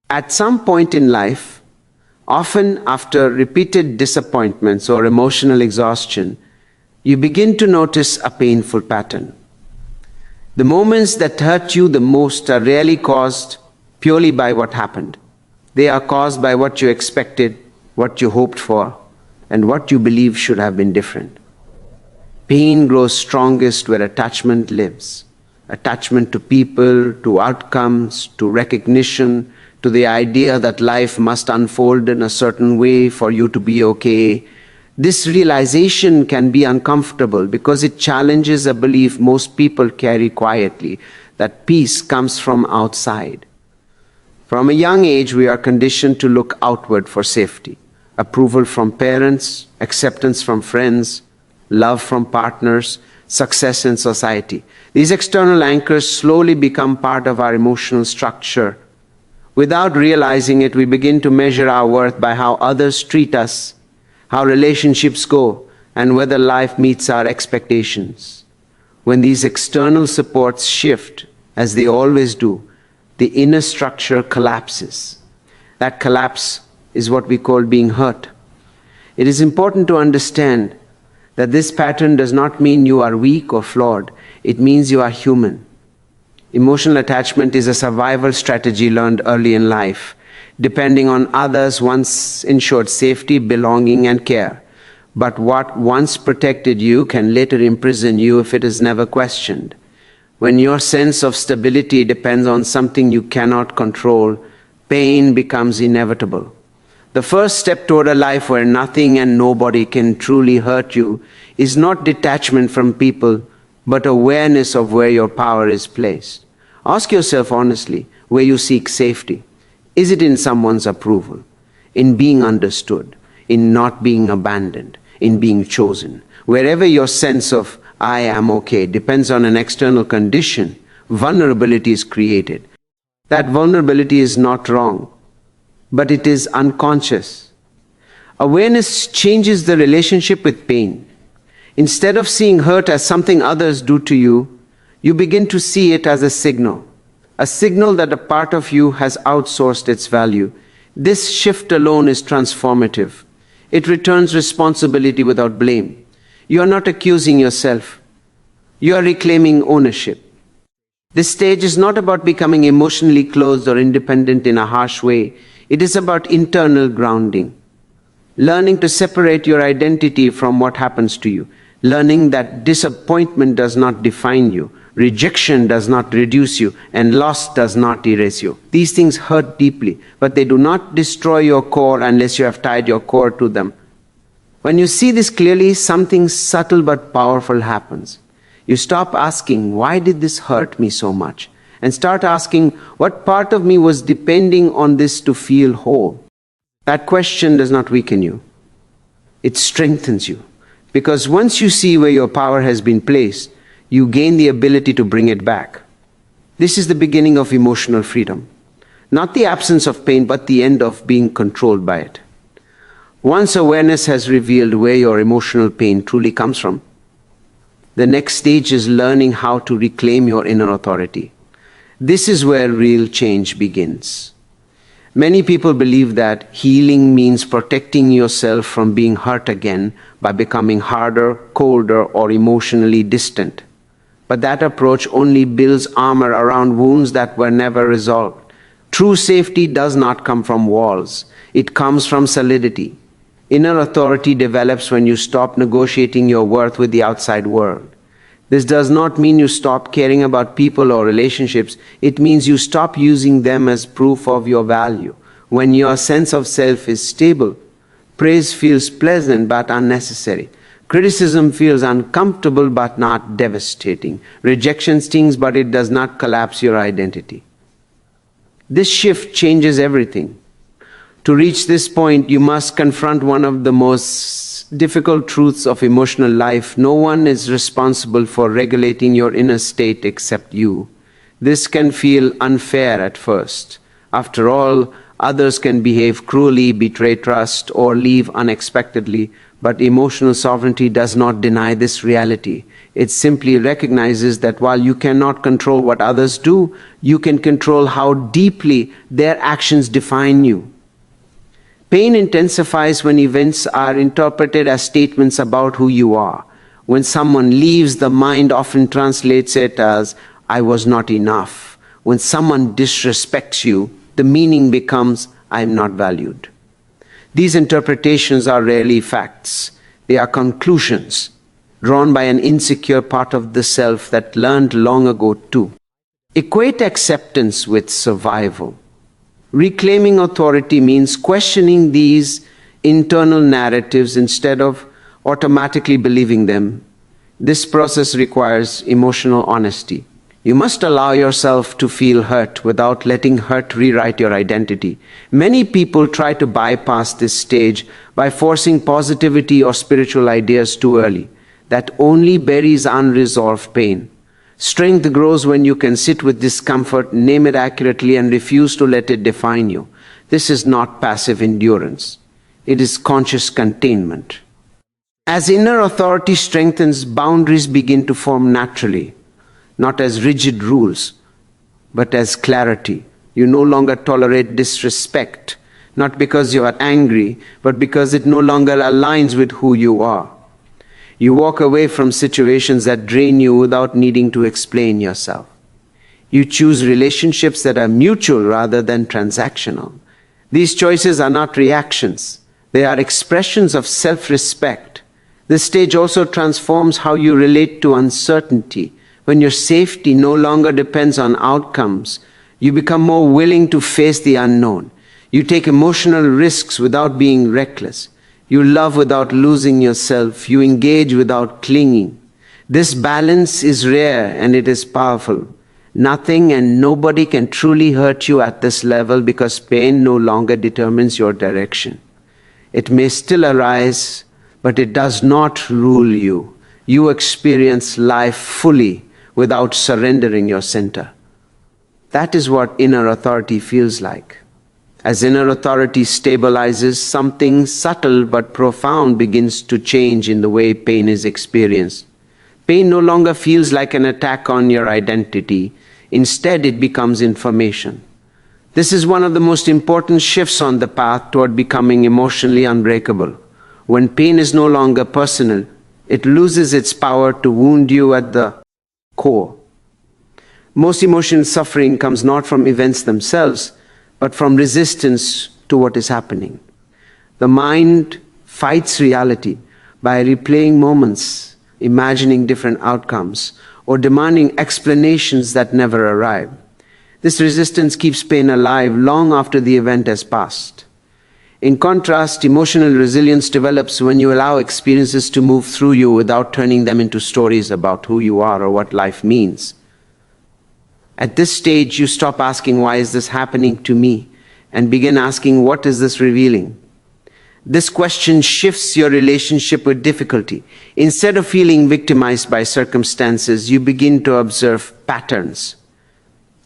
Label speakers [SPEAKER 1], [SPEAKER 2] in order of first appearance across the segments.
[SPEAKER 1] At some point in life, often after repeated disappointments or emotional exhaustion, you begin to notice a painful pattern. The moments that hurt you the most are rarely caused purely by what happened. They are caused by what you expected, what you hoped for, and what you believe should have been different. Pain grows strongest where attachment lives. Attachment to people, to outcomes, to recognition, to the idea that life must unfold in a certain way for you to be okay. This realization can be uncomfortable because it challenges a belief most people carry quietly, that peace comes from outside. From a young age, we are conditioned to look outward for safety. Approval from parents, acceptance from friends, love from partners, success in society. These external anchors slowly become part of our emotional structure. Without realizing it, we begin to measure our worth by how others treat us, how relationships go, and whether life meets our expectations. When these external supports shift, as they always do, the inner structure collapses. That collapse is what we call being hurt. It is important to understand that this pattern does not mean you are weak or flawed. It means you are human. Emotional attachment is a survival strategy learned early in life. Depending on others once ensured safety, belonging, and care. But what once protected you can later imprison you if it is never questioned. When your sense of stability depends on something you cannot control, pain becomes inevitable. The first step toward a life where nothing and nobody can truly hurt you is not detachment from people, but awareness of where your power is placed. Ask yourself honestly where you seek safety. Is it in someone's approval, in being understood, in not being abandoned, in being chosen? Wherever your sense of I am okay depends on an external condition, vulnerability is created. That vulnerability is not wrong, but it is unconscious. Awareness changes the relationship with pain. Instead of seeing hurt as something others do to you, you begin to see it as a signal that a part of you has outsourced its value. This shift alone is transformative. It returns responsibility without blame. You are not accusing yourself. You are reclaiming ownership. This stage is not about becoming emotionally closed or independent in a harsh way. It is about internal grounding. Learning to separate your identity from what happens to you. Learning that disappointment does not define you. Rejection does not reduce you, and loss does not erase you. These things hurt deeply, but they do not destroy your core unless you have tied your core to them. When you see this clearly, something subtle but powerful happens. You stop asking, why did this hurt me so much? And start asking, what part of me was depending on this to feel whole? That question does not weaken you. It strengthens you. Because once you see where your power has been placed, you gain the ability to bring it back. This is the beginning of emotional freedom. Not the absence of pain, but the end of being controlled by it. Once awareness has revealed where your emotional pain truly comes from, the next stage is learning how to reclaim your inner authority. This is where real change begins. Many people believe that healing means protecting yourself from being hurt again by becoming harder, colder, or emotionally distant. But that approach only builds armor around wounds that were never resolved. True safety does not come from walls. It comes from solidity. Inner authority develops when you stop negotiating your worth with the outside world. This does not mean you stop caring about people or relationships. It means you stop using them as proof of your value. When your sense of self is stable, praise feels pleasant but unnecessary. Criticism feels uncomfortable but not devastating. Rejection stings, but it does not collapse your identity. This shift changes everything. To reach this point, you must confront one of the most difficult truths of emotional life. No one is responsible for regulating your inner state except you. This can feel unfair at first. After all, others can behave cruelly, betray trust, or leave unexpectedly. But emotional sovereignty does not deny this reality. It simply recognizes that while you cannot control what others do, you can control how deeply their actions define you. Pain intensifies when events are interpreted as statements about who you are. When someone leaves, the mind often translates it as, "I was not enough." When someone disrespects you, the meaning becomes, "I am not valued." These interpretations are rarely facts. They are conclusions drawn by an insecure part of the self that learned long ago too. Equate acceptance with survival. Reclaiming authority means questioning these internal narratives instead of automatically believing them. This process requires emotional honesty. You must allow yourself to feel hurt without letting hurt rewrite your identity. Many people try to bypass this stage by forcing positivity or spiritual ideas too early. That only buries unresolved pain. Strength grows when you can sit with discomfort, name it accurately, and refuse to let it define you. This is not passive endurance. It is conscious containment. As inner authority strengthens, boundaries begin to form naturally. Not as rigid rules, but as clarity. You no longer tolerate disrespect, not because you are angry, but because it no longer aligns with who you are. You walk away from situations that drain you without needing to explain yourself. You choose relationships that are mutual rather than transactional. These choices are not reactions. They are expressions of self-respect. This stage also transforms how you relate to uncertainty. When your safety no longer depends on outcomes, you become more willing to face the unknown. You take emotional risks without being reckless. You love without losing yourself. You engage without clinging. This balance is rare and it is powerful. Nothing and nobody can truly hurt you at this level because pain no longer determines your direction. It may still arise, but it does not rule you. You experience life fully without surrendering your center. That is what inner authority feels like. As inner authority stabilizes, something subtle but profound begins to change in the way pain is experienced. Pain no longer feels like an attack on your identity. Instead, it becomes information. This is one of the most important shifts on the path toward becoming emotionally unbreakable. When pain is no longer personal, it loses its power to wound you at the core. Most emotional suffering comes not from events themselves, but from resistance to what is happening. The mind fights reality by replaying moments, imagining different outcomes, or demanding explanations that never arrive. This resistance keeps pain alive long after the event has passed. In contrast, emotional resilience develops when you allow experiences to move through you without turning them into stories about who you are or what life means. At this stage, you stop asking, "Why is this happening to me?" and begin asking, "What is this revealing?" This question shifts your relationship with difficulty. Instead of feeling victimized by circumstances, you begin to observe patterns.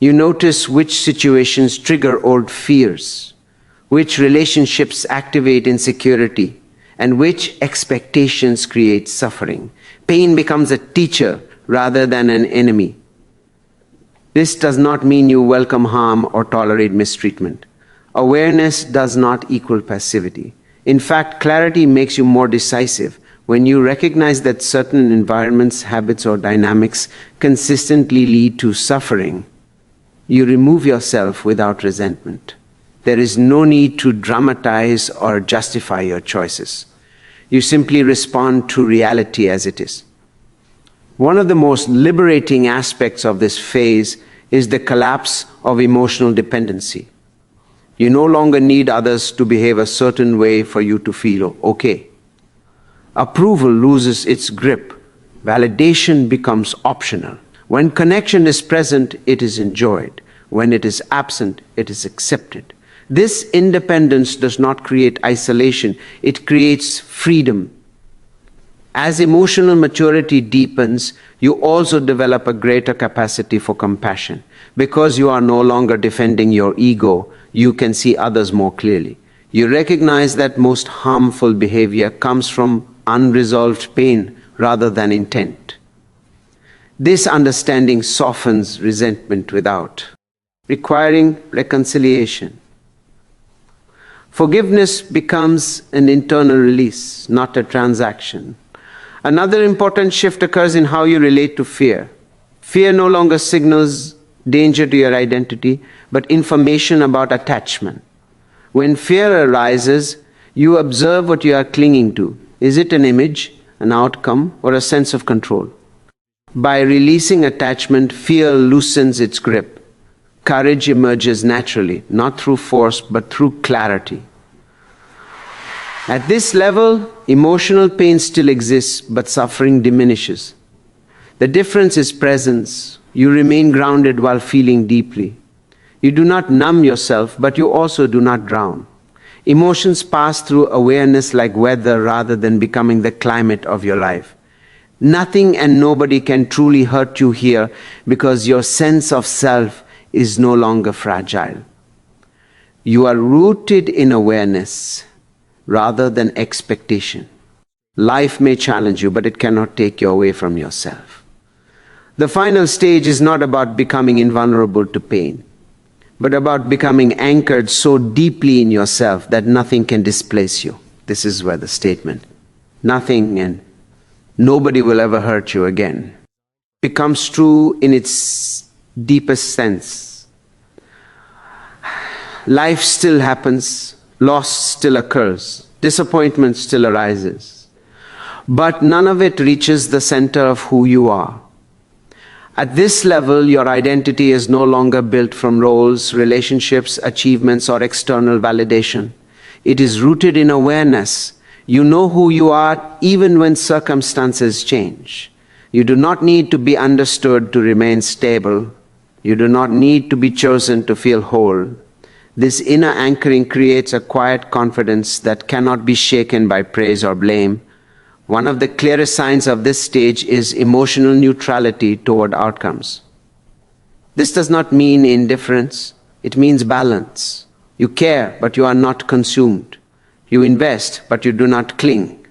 [SPEAKER 1] You notice which situations trigger old fears, which relationships activate insecurity, and which expectations create suffering. Pain becomes a teacher rather than an enemy. This does not mean you welcome harm or tolerate mistreatment. Awareness does not equal passivity. In fact, clarity makes you more decisive. When you recognize that certain environments, habits, or dynamics consistently lead to suffering, you remove yourself without resentment. There is no need to dramatize or justify your choices. You simply respond to reality as it is. One of the most liberating aspects of this phase is the collapse of emotional dependency. You no longer need others to behave a certain way for you to feel okay. Approval loses its grip. Validation becomes optional. When connection is present, it is enjoyed. When it is absent, it is accepted. This independence does not create isolation, it creates freedom. As emotional maturity deepens, you also develop a greater capacity for compassion. Because you are no longer defending your ego, you can see others more clearly. You recognize that most harmful behavior comes from unresolved pain rather than intent. This understanding softens resentment without requiring reconciliation. Forgiveness becomes an internal release, not a transaction. Another important shift occurs in how you relate to fear. Fear no longer signals danger to your identity, but information about attachment. When fear arises, you observe what you are clinging to. Is it an image, an outcome, or a sense of control? By releasing attachment, fear loosens its grip. Courage emerges naturally, not through force, but through clarity. At this level, emotional pain still exists, but suffering diminishes. The difference is presence. You remain grounded while feeling deeply. You do not numb yourself, but you also do not drown. Emotions pass through awareness like weather rather than becoming the climate of your life. Nothing and nobody can truly hurt you here because your sense of self is no longer fragile. You are rooted in awareness rather than expectation. Life may challenge you, but it cannot take you away from yourself. The final stage is not about becoming invulnerable to pain, but about becoming anchored so deeply in yourself that nothing can displace you. This is where the statement, nothing and nobody will ever hurt you again, becomes true in its deepest sense. Life still happens, loss still occurs, disappointment still arises, but none of it reaches the center of who you are. At this level, your identity is no longer built from roles, relationships, achievements, or external validation. It is rooted in awareness. You know who you are even when circumstances change. You do not need to be understood to remain stable. You do not need to be chosen to feel whole. This inner anchoring creates a quiet confidence that cannot be shaken by praise or blame. One of the clearest signs of this stage is emotional neutrality toward outcomes. This does not mean indifference. It means balance. You care, but you are not consumed. You invest, but you do not cling.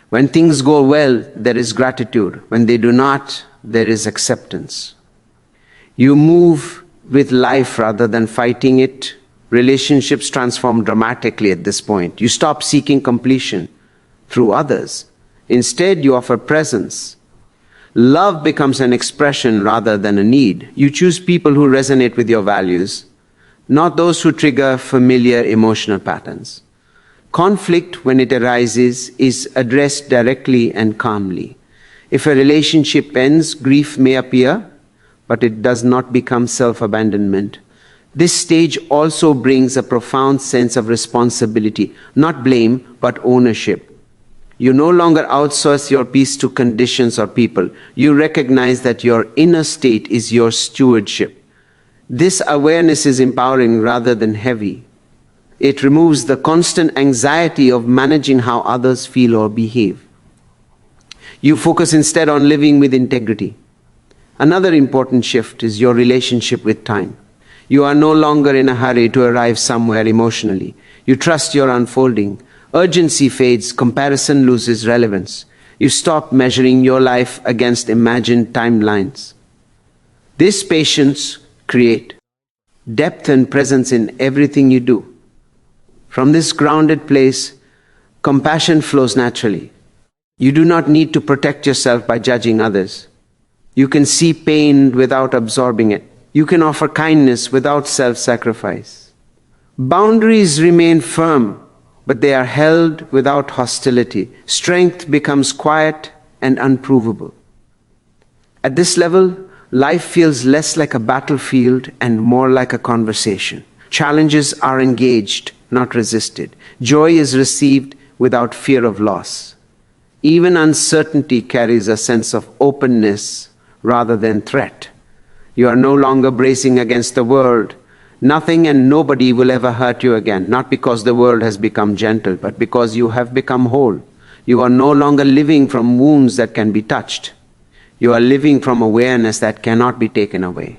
[SPEAKER 1] When things go well, there is gratitude. When they do not, there is acceptance. You move with life rather than fighting it. Relationships transform dramatically at this point. You stop seeking completion through others. Instead, you offer presence. Love becomes an expression rather than a need. You choose people who resonate with your values, not those who trigger familiar emotional patterns. Conflict, when it arises, is addressed directly and calmly. If a relationship ends, grief may appear, but it does not become self-abandonment. This stage also brings a profound sense of responsibility, not blame, but ownership. You no longer outsource your peace to conditions or people. You recognize that your inner state is your stewardship. This awareness is empowering rather than heavy. It removes the constant anxiety of managing how others feel or behave. You focus instead on living with integrity. Another important shift is your relationship with time. You are no longer in a hurry to arrive somewhere emotionally. You trust your unfolding. Urgency fades, comparison loses relevance. You stop measuring your life against imagined timelines. This patience creates depth and presence in everything you do. From this grounded place, compassion flows naturally. You do not need to protect yourself by judging others. You can see pain without absorbing it. You can offer kindness without self-sacrifice. Boundaries remain firm, but they are held without hostility. Strength becomes quiet and unprovable. At this level, life feels less like a battlefield and more like a conversation. Challenges are engaged, not resisted. Joy is received without fear of loss. Even uncertainty carries a sense of openness rather than threat. You are no longer bracing against the world. Nothing and nobody will ever hurt you again, not because the world has become gentle, but because you have become whole. You are no longer living from wounds that can be touched. You are living from awareness that cannot be taken away.